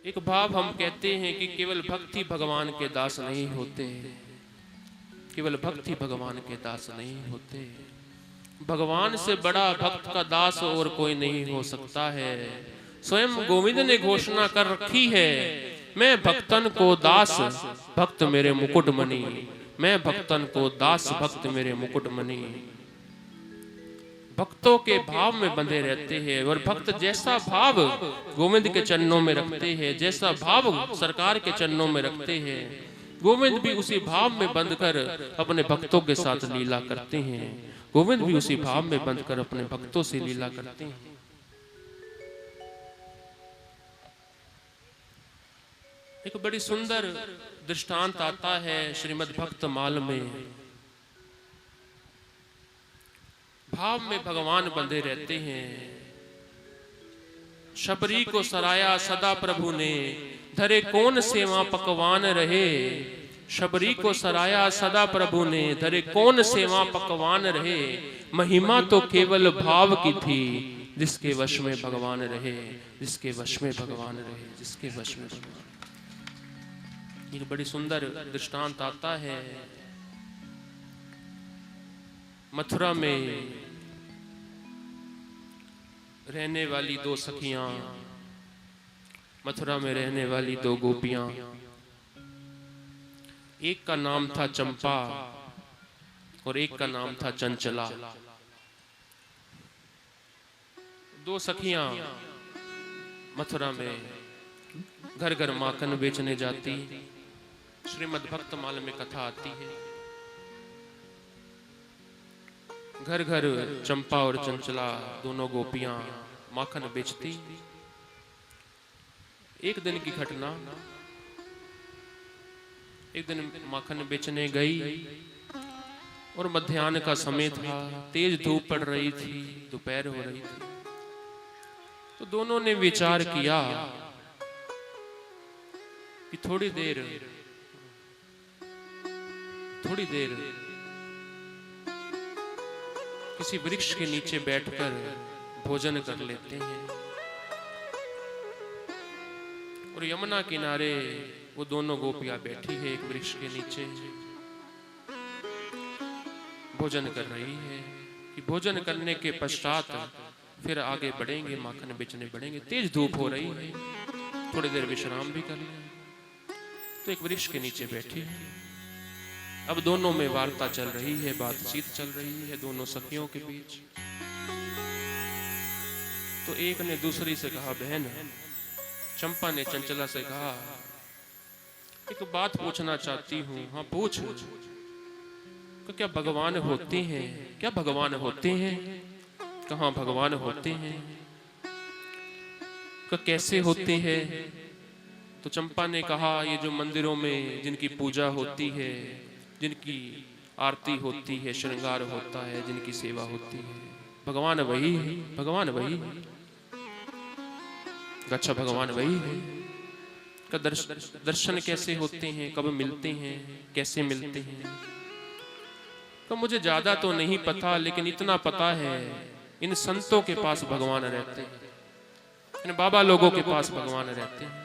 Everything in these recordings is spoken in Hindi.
एक भाव हम कहते हैं कि केवल भक्ति भगवान के दास नहीं होते, केवल भक्ति भगवान के दास नहीं होते। भगवान से बड़ा भक्त का दास और कोई नहीं हो सकता है। स्वयं गोविंद ने घोषणा कर रखी है, मैं भक्तन को दास भक्त मेरे मुकुटमणि, मैं भक्तन को दास भक्त मेरे मुकुटमणि। भक्तों के भाव में बंधे रहते हैं और भक्त जैसा भाव गोविंद के चरणों में रखते हैं, जैसा भाव सरकार के चरणों में रखते हैं, गोविंद भी उसी भाव में बंधकर अपने भक्तों के साथ लीला करते हैं। गोविंद भी उसी भाव में बंधकर अपने भक्तों से लीला करते हैं। एक बड़ी सुंदर दृष्टांत आता है श्रीमद् भक्त माल में। भाव में भगवान बंधे रहते हैं। शबरी को सराया सदा प्रभु ने, धरे कौन सेवा पकवान रहे। शबरी को सराया सदा प्रभु ने, धरे कौन सेवा पकवान रहे। महिमा तो केवल भाव की थी, जिसके वश में भगवान रहे, जिसके वश में भगवान रहे, जिसके वश में भगवान। एक बड़ी सुंदर दृष्टांत आता है। मथुरा में रहने वाली दो सखियां, मथुरा में रहने वाली दो गोपियां, एक का नाम था चंपा और एक का नाम था चंचला। दो सखियां मथुरा में घर घर माखन बेचने जाती। श्रीमद् भक्त माल में कथा आती है, घर घर चंपा और चंचला दोनों गोपियां माखन बेचती। एक दिन की घटना, एक दिन माखन बेचने गई और मध्याह्न का समय था, तेज धूप पड़ रही थी, दोपहर हो रही थी। तो दोनों ने विचार किया कि थोड़ी देर किसी वृक्ष के नीचे बैठकर भोजन कर लेते हैं। और यमुना किनारे वो दोनों गोपियां बैठी है, एक वृक्ष के नीचे भोजन कर रही है कि भोजन करने के पश्चात फिर आगे बढ़ेंगे, माखन बेचने बढ़ेंगे। तेज धूप हो रही है, थोड़ी देर विश्राम भी कर लें। तो एक वृक्ष के नीचे बैठी है। अब दोनों में वार्ता चल रही है, बातचीत चल रही है दोनों सखियों के बीच। तो एक ने दूसरी से कहा, बहन, चंपा ने चंचला से कहा, एक बात पूछना चाहती हूँ। हाँ पूछ। तो क्या भगवान होते हैं? क्या भगवान होते हैं? कहाँ भगवान होते हैं? कैसे होते हैं? तो चंपा ने कहा, ये जो मंदिरों में जिनकी पूजा होती है, जिनकी आरती होती है, श्रृंगार होता है, जिनकी सेवा होती है, भगवान वही है, भगवान वही है। अच्छा, भगवान वही है। का दर्शन कैसे होते हैं, कब मिलते हैं, कैसे मिलते हैं? तो मुझे ज्यादा तो नहीं पता, लेकिन इतना पता है इन संतों के पास भगवान रहते हैं, इन बाबा लोगों के पास भगवान रहते हैं।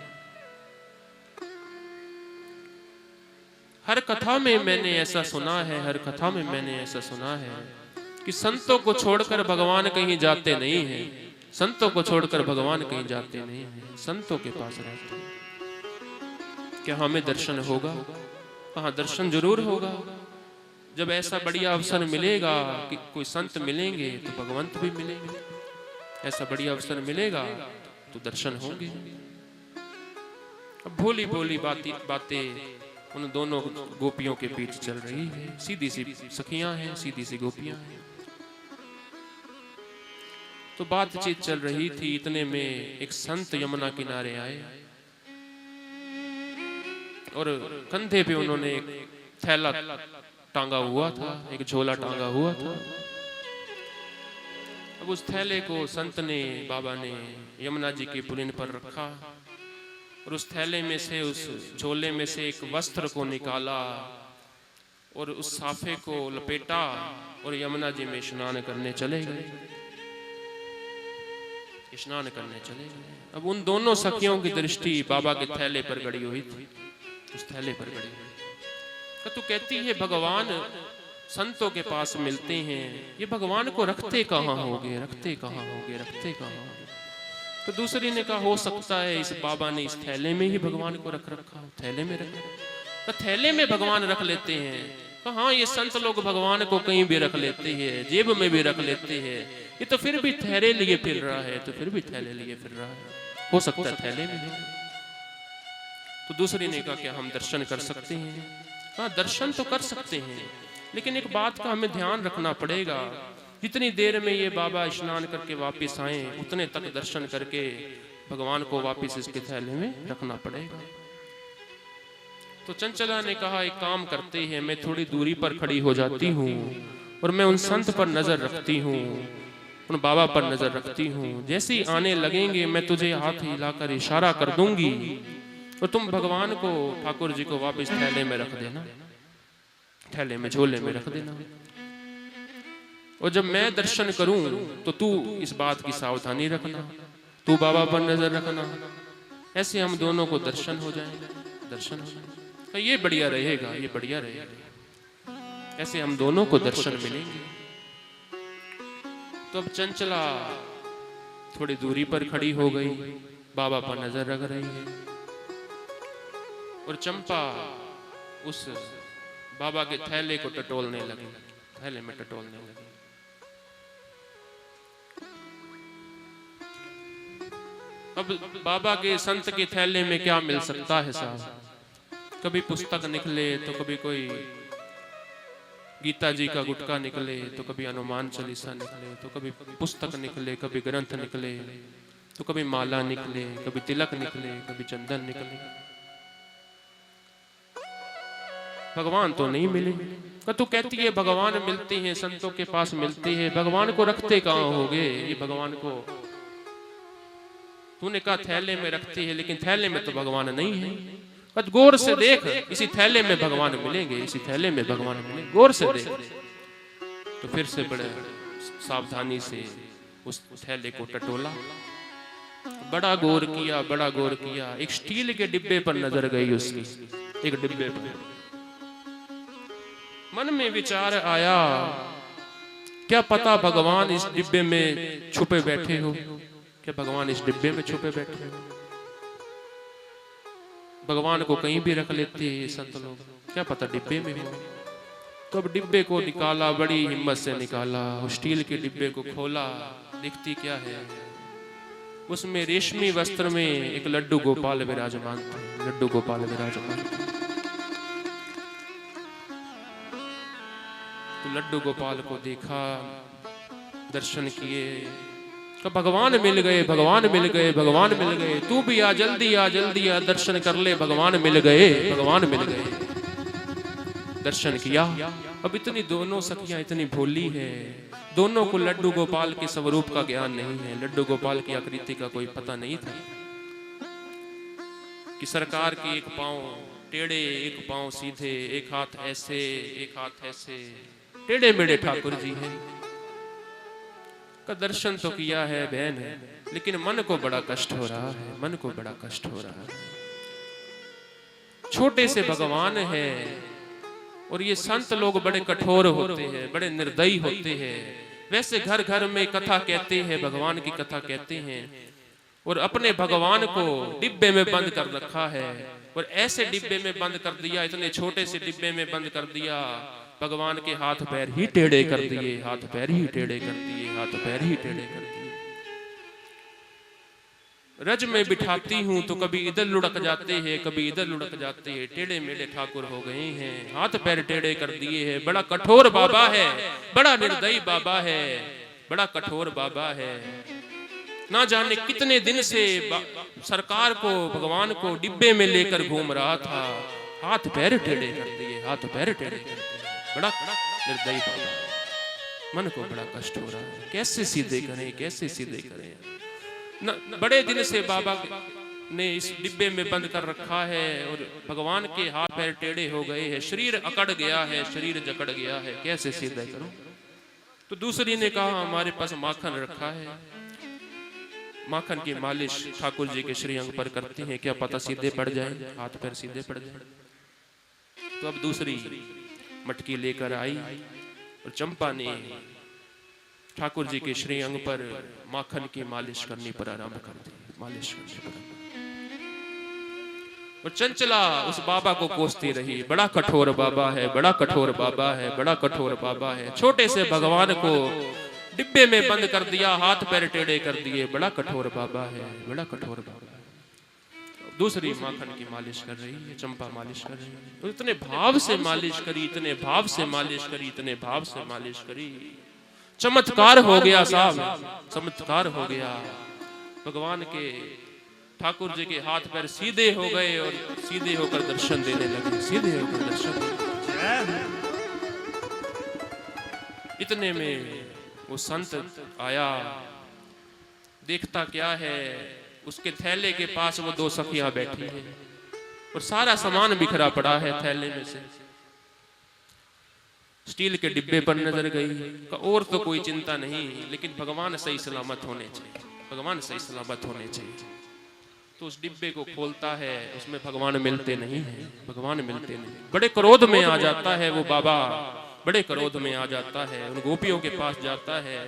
हर कथा में मैंने ऐसा सुना है, हर कथा में मैंने ऐसा सुना है कि संतों को छोड़कर भगवान कहीं जाते नहीं हैं, संतों को छोड़कर भगवान कहीं जाते नहीं हैं, संतों के पास रहते हैं। क्या हमें दर्शन होगा? हाँ, दर्शन जरूर होगा। जब ऐसा बढ़िया अवसर मिलेगा कि कोई संत मिलेंगे तो भगवंत भी मिलेंगे, ऐसा बढ़िया अवसर मिलेगा तो दर्शन होंगे। अब भोली भोली बातें उन दोनों गोपियों के बीच चल रही है। सीधी सी सखियां हैं, सीधी सी गोपियां हैं। तो बातचीत चल रही थी, इतने में एक संत यमुना किनारे आए और कंधे पे उन्होंने एक थैला टांगा हुआ था, एक झोला टांगा हुआ था। अब उस थैले को संत ने, बाबा ने यमुना जी के पुलिन पर रखा और उस थैले में से, उस झोले में से एक वस्त्र को निकाला और उस साफे को लपेटा और यमुना जी में स्नान करने चले गए। स्नान करने चले गए। अब उन दोनों सखियों की दृष्टि बाबा के थैले पर गड़ी हुई थी, उस थैले पर गड़ी हुई। तो कहती है भगवान संतों के पास मिलते हैं, ये भगवान को रखते कहाँ होगे, रखते कहाँ होगे, रखते कहाँ होगे। तो दूसरी ने कहा हो सकता है इस बाबा ने इस थैले में ही भगवान को रख रखा, थैले में रख, तो थैले में भगवान रख लेते हैं। हाँ ये संत लोग भगवान को कहीं भी रख लेते हैं, जेब में भी रख लेते हैं, ये तो फिर भी थैले लिए फिर रहा है, तो फिर भी थैले लिए फिर रहा है, हो सकता है थैले में है। तो दूसरी ने कहा क्या हम दर्शन कर सकते हैं? हाँ दर्शन तो कर सकते हैं, लेकिन एक बात का हमें ध्यान रखना पड़ेगा, जितनी देर में ये बाबा स्नान करके वापस आए उतने तक दर्शन करके भगवान को वापस इसके थैले में रखना पड़ेगा। तो चंचला ने कहा एक काम करते हैं, मैं थोड़ी दूरी पर खड़ी हो जाती हूँ और मैं उन संत पर नजर रखती हूँ, उन बाबा पर नजर रखती हूँ, जैसे ही आने लगेंगे मैं तुझे हाथ हिलाकर इशारा कर दूंगी और तुम भगवान को ठाकुर जी को वापस थैले में रख देना, थैले में झोले में रख देना। और जब मैं दर्शन करूं तो तू इस बात की सावधानी रखना, तू बाबा पर नजर रखना, ऐसे हम दोनों को दर्शन हो जाएगा, दर्शन हो जाएगा। तो ये बढ़िया रहेगा, ये बढ़िया रहेगा, ऐसे हम दोनों को दर्शन मिलेंगे। तो अब चंचला थोड़ी दूरी पर खड़ी हो गई, बाबा पर नजर रख रही है, और चंपा उस बाबा के थैले को टटोलने लगी, थैले में टटोलने लगी। अब बाबा के संत के थैले में क्या मिल सकता है साहब? कभी पुस्तक निकले तो कभी कोई गीता जी का गुटका निकले, तो कभी हनुमान चालीसा निकले, तो कभी पुस्तक निकले, कभी ग्रंथ निकले, तो कभी माला निकले, कभी तिलक निकले, कभी चंदन निकले। भगवान तो नहीं मिले। तो कहती है भगवान मिलते हैं, संतों के पास मिलते हैं, भगवान को रखते कहाँ होगे? ये भगवान को तूने कहा थैले में रखते हैं, लेकिन थैले में तो भगवान नहीं है। गौर से देख, इसी थैले में भगवान मिलेंगे, इसी थैले में भगवान मिलेंगे, गौर से देख। तो फिर से बड़े सावधानी से उस थैले को टटोला, बड़ा गौर किया, बड़ा गौर किया। एक स्टील के डिब्बे पर नजर गई उसकी, एक डिब्बे पर। मन में विचार आया, क्या पता भगवान इस डिब्बे में छुपे बैठे हो, क्या भगवान इस डिब्बे में छुपे बैठे हो? भगवान को कहीं भी रख लेते हैं संत लोग, क्या पता डिब्बे में हो। तो अब डिब्बे को निकाला, बड़ी हिम्मत से निकाला, स्टील के डिब्बे को खोला, दिखती क्या है, उसमें रेशमी वस्त्र में एक लड्डू गोपाल विराजमान थे, लड्डू गोपाल विराजमान थे। तो लड्डू गोपाल को देखा, दर्शन किए, तो भगवान मिल गए, भगवान मिल गए, भगवान मिल गए, तू भी आ जल्दी, आ जल्दी आ, दर्शन कर ले, भगवान मिल गए, भगवान मिल गए। दर्शन किया। अब इतनी दोनों सखियां इतनी भोली है, दोनों को लड्डू गोपाल के स्वरूप का ज्ञान नहीं है, लड्डू गोपाल की आकृति का कोई पता नहीं था कि सरकार की एक पांव टेढ़े, एक पांव सीधे, एक हाथ ऐसे, एक हाथ ऐसे, टेढ़े मेढ़े ठाकुर जी हैं। का दर्शन तो किया है बहन, लेकिन मन को बड़ा कष्ट हो रहा है, मन को बड़ा कष्ट हो रहा है। छोटे से भगवान है, और ये संत लोग बड़े कठोर होते हैं, बड़े निर्दयी होते हैं। वैसे घर घर में कथा कहते हैं, भगवान की कथा कहते हैं, और अपने भगवान को डिब्बे में बंद कर रखा है, और ऐसे डिब्बे में बंद कर दिया, इतने छोटे से डिब्बे में बंद कर दिया, भगवान के हाथ पैर ही टेढ़े कर दिए, हाथ पैर ही टेढ़े कर दिए, हाथ पैर ही टेढ़े कर दिए। रज में बिठाती हूँ तो कभी इधर लुढ़क जाते हैं, कभी इधर लुढ़क जाते हैं, टेढ़े मेढ़े ठाकुर हो गए हैं, हाथ पैर टेढ़े कर दिए हैं। बड़ा कठोर बाबा है, बड़ा निर्दयी बाबा है, बड़ा कठोर बाबा है। ना जाने कितने दिन से सरकार को, भगवान को डिब्बे में लेकर घूम रहा था, हाथ पैर टेढ़े कर दिए, हाथ पैर टेढ़े कर दिए। बड़ा निर्दयी बाबा, मन को बड़ा कष्ट हो रहा है, कैसे सीधे करें, कैसे सीधे करें। न बड़े दिन से बाबा ने इस डिब्बे में बंद कर रखा है, और भगवान के हाथ पैर टेढ़े हो गए हैं, शरीर अकड़ गया है, शरीर जकड़ गया है, कैसे सीधे करूं। तो दूसरी ने कहा हमारे पास माखन रखा है, माखन की मालिश ठाकुर जी के श्री अंग पर करते हैं, क्या पता सीधे पड़ जाए, हाथ पैर सीधे पड़ जाए। तो अब दूसरी मटकी लेकर आई और चंपा ने ठाकुर जी के श्री अंग पर माखन की मालिश करनी प्रारंभ कर दी, मालिश करनी प्रारंभ। और चंचला उस बाबा को कोसती रही, बड़ा कठोर बाबा है, बड़ा कठोर बाबा है, बड़ा कठोर बाबा है। छोटे से भगवान को डिब्बे में बंद कर दिया, हाथ पैर टेढ़े कर दिए, बड़ा कठोर बाबा है, बड़ा कठोर बाबा है। दूसरी माखन की मालिश कर रही है, चंपा मालिश कर रही है। तो इतने भाव से मालिश करी, इतने भाव से मालिश करी, इतने भाव से मालिश करी, चमत्कार हो गया साहब, चमत्कार हो गया। भगवान के ठाकुर जी के हाथ पैर सीधे हो गए और सीधे होकर दर्शन देने लगे, सीधे होकर दर्शन देने। इतने में वो संत आया, देखता क्या है, उसके थैले के पास वो दो सखियां बैठी हैं और सारा सामान बिखरा पड़ा है थैले में से। स्टील के डिब्बे पर नजर गई, और तो कोई चिंता नहीं, लेकिन भगवान सही सलामत होने चाहिए, भगवान सही सलामत होने चाहिए। तो उस डिब्बे को खोलता है, उसमें भगवान मिलते नहीं है, भगवान मिलते नहीं। बड़े क्रोध में आ जाता है वो बाबा, बड़े क्रोध में आ जाता है, उन गोपियों के पास जाता है,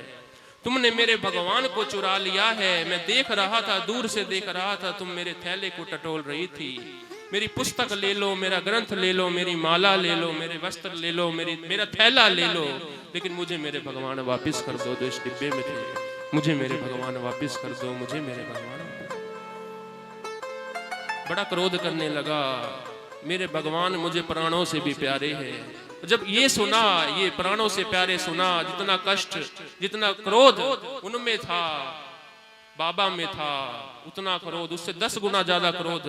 तुमने मेरे भगवान को चुरा लिया है, मैं देख रहा था, दूर से देख रहा था, तुम मेरे थैले को टटोल रही थी। मेरी पुस्तक ले लो, मेरा ग्रंथ ले लो, मेरी माला ले लो, मेरे वस्त्र ले लो, मेरा थैला ले लो, लेकिन मुझे मेरे भगवान वापस कर दो जो इस डिब्बे में थे, मुझे मेरे भगवान वापस कर दो, मुझे मेरे भगवान। बड़ा क्रोध करने लगा, मेरे भगवान मुझे प्राणों से भी प्यारे हैं। जब ये सुना, ये प्राणों से प्यारे सुना, जितना कष्ट, जितना क्रोध उनमें था, बाबा में था, उतना क्रोध, उससे 10 गुना ज्यादा क्रोध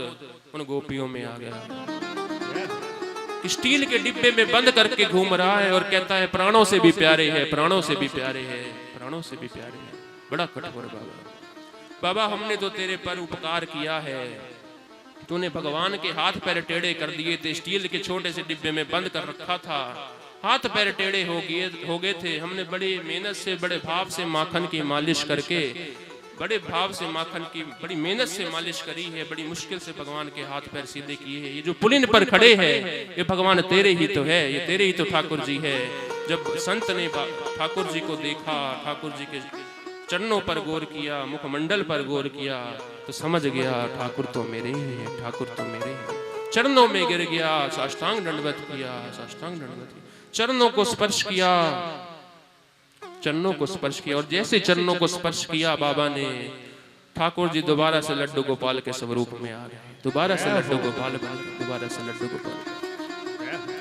उन गोपियों में आ गया। स्टील के डिब्बे में बंद करके घूम रहा है और कहता है प्राणों से भी प्यारे है, प्राणों से भी प्यारे है, प्राणों से भी प्यारे है। बड़ा कठोर बाबा। बाबा हमने तो तेरे पर उपकार किया है, तूने भगवान के हाथ पैर टेढ़े कर दिए थे, स्टील के छोटे से डिब्बे में बंद कर रखा था, हाथ पैर टेढ़े हो गए थे, हमने बड़ी मेहनत से, बड़े भाव से माखन की मालिश करके, बड़े भाव से माखन की बड़ी मेहनत से मालिश करी है, बड़ी मुश्किल से भगवान के हाथ पैर सीधे किए हैं। ये जो पुलिन पर खड़े हैं, ये भगवान तेरे ही तो है, ये तेरे ही तो ठाकुर जी है। जब संत ने ठाकुर जी को देखा, ठाकुर जी के चरणों पर गौर किया, मुखमंडल पर गौर किया, तो समझ गया ठाकुर तो मेरे ही है, ठाकुर तो मेरे ही। चरणों में गिर गया, साष्टांग दंडवत किया, साष्टांग दंडवत किया, चरणों को स्पर्श किया, चरणों को स्पर्श किया। और जैसे चरणों को स्पर्श किया बाबा ने, ठाकुर जी दोबारा से लड्डू गोपाल के स्वरूप में आ गए, दोबारा से लड्डू गोपाल बन गए, दोबारा से लड्डू गोपाल।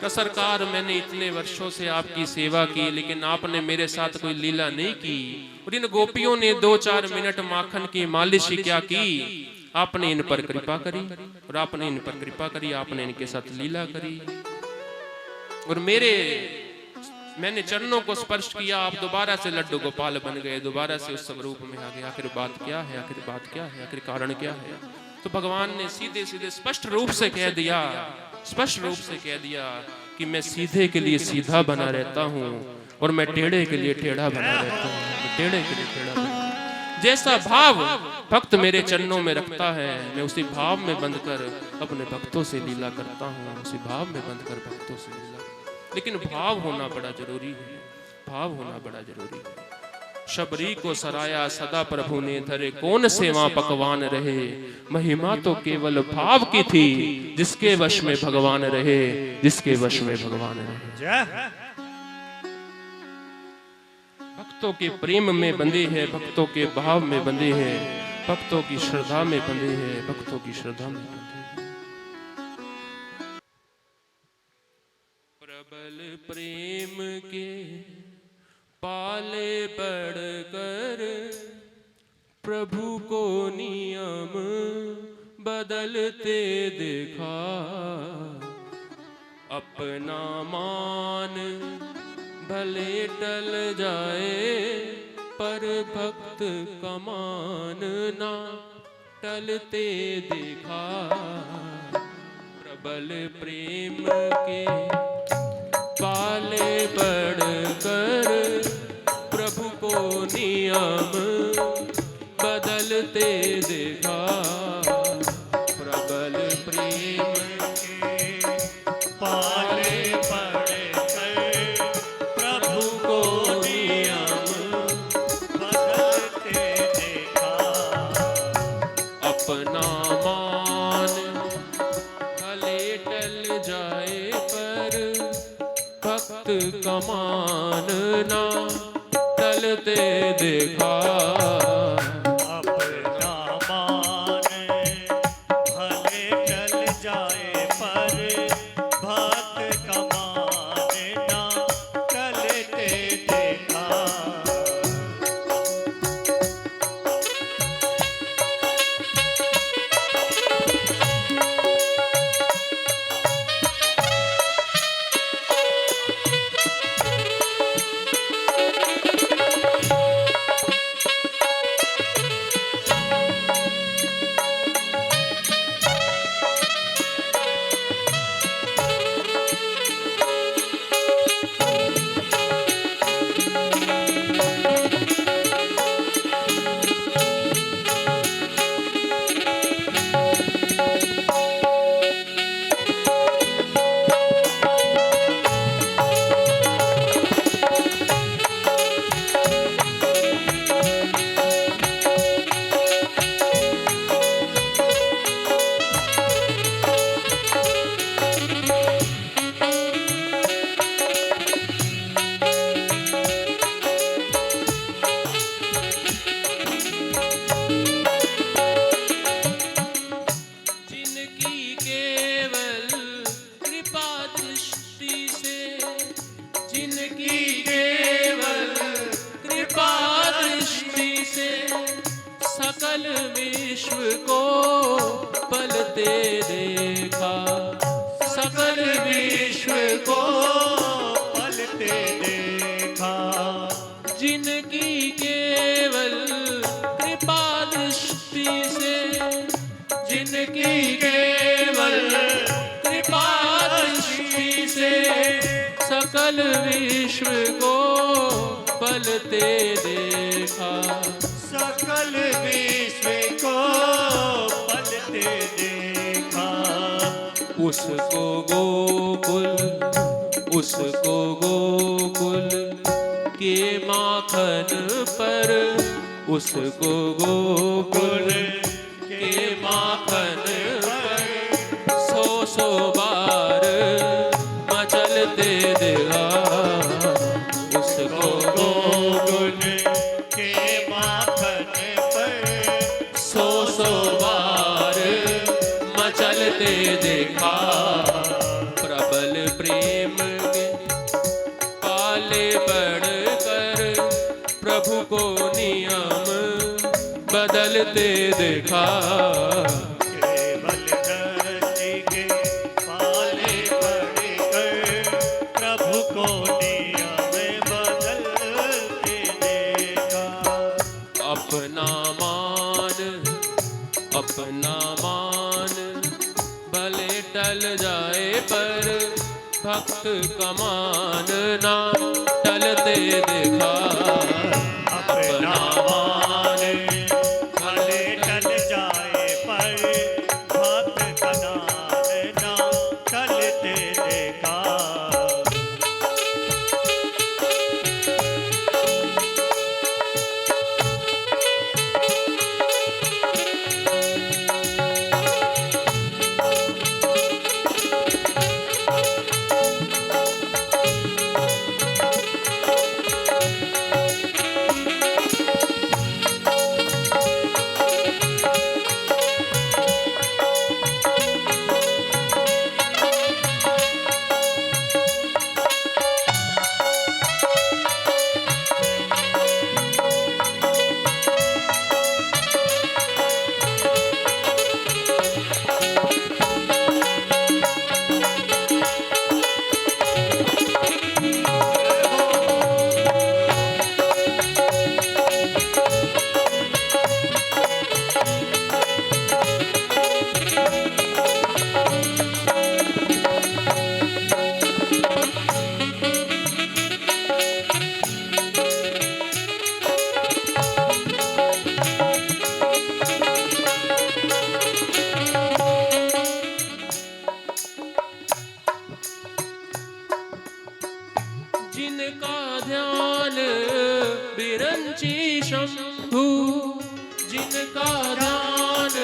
सरकार मैंने इतने वर्षों से आपकी सेवा की, लेकिन आपने मेरे साथ कोई लीला नहीं की। और इन गोपियों ने 2-4 मिनट माखन की मालिश क्या की, आपने इन पर कृपा करी, और आपने इन पर कृपा करी, आपने इनके साथ लीला करी। और मैंने चरणों को स्पर्श किया, आप दोबारा से लड्डू गोपाल बन गए, दोबारा से उस स्वरूप में आ गए। आखिर बात क्या है, आखिर बात क्या है, आखिर कारण क्या है? तो भगवान ने सीधे सीधे स्पष्ट रूप से कह दिया, स्पष्ट रूप से कह दिया कि मैं सीधे के लिए सीधा बना रहता हूँ और मैं टेढ़े के लिए टेढ़ा बना रहता हूँ, मैं टेढ़े के लिए टेढ़ा बना। जैसा भाव भक्त मेरे चरणों में रखता है, मैं उसी भाव में बंद कर अपने भक्तों से लीला करता हूँ, उसी भाव में बंद कर भक्तों से लीला। लेकिन भाव होना बड़ा जरूरी है, भाव होना बड़ा जरूरी है। शबरी को सराया सदा प्रभु ने धरे, कौन सेवा पकवान रहे, महिमा तो केवल भाव की थी, जिसके वश में भगवान रहे, जिसके वश में भगवान रहे। भक्तों के प्रेम में बंधे हैं, भक्तों के भाव में बंधे हैं, भक्तों की श्रद्धा में बंधे हैं, भक्तों की श्रद्धा में बंधे हैं। प्रबल प्रेम के पाले बढ़कर प्रभु को नियम बदलते देखा, अपना मान भले टल जाए पर भक्त का मान ना टलते देखा। प्रबल प्रेम के पाले बढ़कर प्रभु को नियम बदल टलते देखा। प्रबल प्रेम के पाले पड़े कर प्रभु को नियम बदलते देखा। अपना मान भले टल जाए पर भक्त का मान ना टलते देखा। अपना मान भले टल जाए पर भक्त का मान ना टलते देखा। सकल विश्व को पलते देखा। सकल विश्व को पलते देखा। जिनकी केवल कृपा दृष्टि से, जिनकी केवल कृपा दृष्टि से सकल विश्व को पलते देखा। सकल विश्व को पलते देखा। उसको गोकुल, उसको गोकुल के माखन पर, उसको गोकुल के माखन पर सौ बार मचलते देखा। उसको गोकुल के माखन पर सौ बार मचलते देखा। प्रबल प्रेम के पाले बढ़कर प्रभु को नियम बदलते देखा। केवल धरती के पाले बढ़कर प्रभु को नियम बदलते देखा। अपना मान भले टल जाए पर भक्त का मान ना टलते देखा। अपना मान भले टल जाए पर भक्त का मान ना टलते देखा। शंभु जिनका ध्यान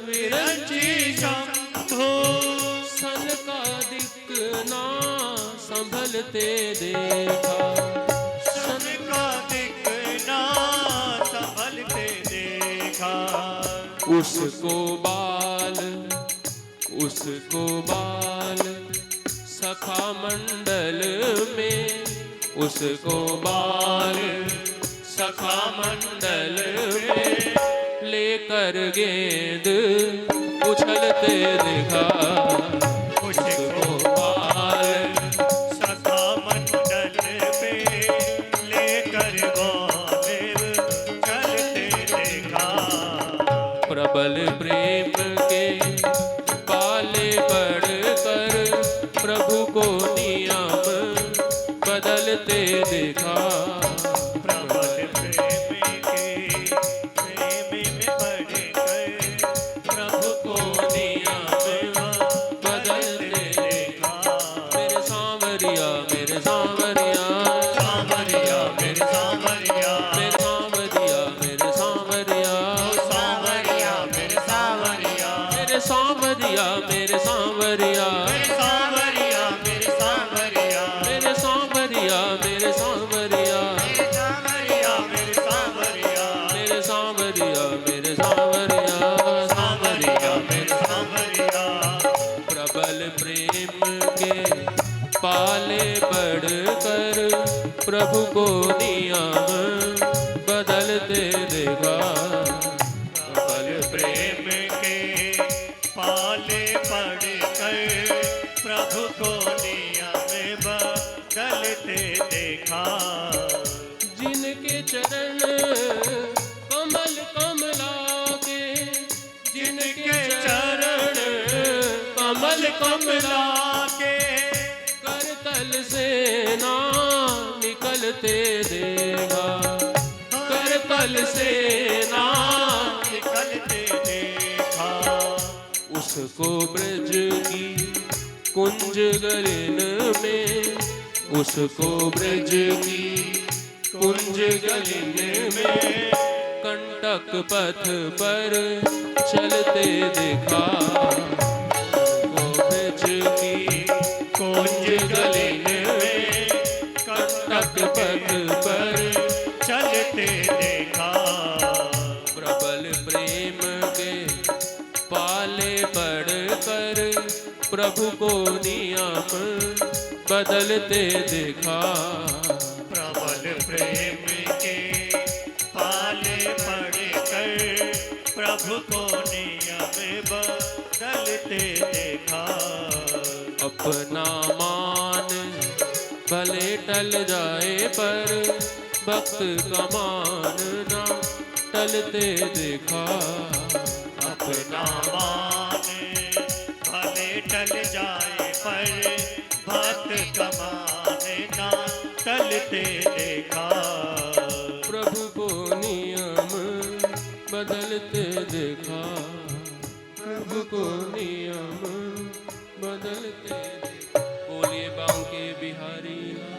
विरंची शंभु सनकादिक ना संभलते देखा। सनकादिक ना संभलते देखा। उसको बाल सखा मंडल में, उसको बाल सखा मंडल में लेकर गेंद उछलते देखा। उसको बाल सखा मंडल पे लेकर गेंद चलते देखा। प्रबल प्रेम के पाले बढ़कर प्रभु को नियम बदलते देखा। प्रबल प्रेम के प्रेम में बढ़कर प्रभु को नियम बदलते देखा। मेरे सांवरिया मेरे सांवरिया, सांवरिया मेरे सांवरिया, मेरे सांवरिया मेरे सांवरिया, सांवरिया मेरे सांवरिया, मेरे सांवरिया मेरे सांवरिया, मेरे सांवरिया मेरे सांवरिया, मेरे सांवरिया मेरे सांवरिया, मेरे सांवरिया मेरे सांवरिया, मेरे सांवरिया मेरे सांवरिया, सांवरिया मेरे सांवरिया। प्रबल प्रेम के पाले बढ़कर प्रभु को नियम बदलते देखा। प्रबल प्रेम के पाले पढ़कर प्रभु को नियम बदलते देखा। जिनके चरण कमल कमला के, जिनके चरण कमल कमला के करतल से ना निकलते देगा। करतल से ना निकलते देखा। उसको ब्रज की कुंज गलिन में, उसको ब्रज की कुंज गलिन में कंटक पथ पर चलते देखा। उसको ब्रज की कुंज गलिन में कंटक पथ पर चलते देखा। प्रबल प्रेम के पाले बढ़कर प्रभु को नियम बदलते देखा। प्रबल प्रेम के पाले पढ़कर प्रभु को नियम बदलते देखा। अपना मान भले टल जाए पर भक्त का मान ना टलते देखा। अपना मान भले टल जाए पर भक्त का मान ना टलते देखा। प्रभु को नियम बदलते देखा। प्रभु को नियम बदलते देखा। बोलिए बांके बिहारी लाल।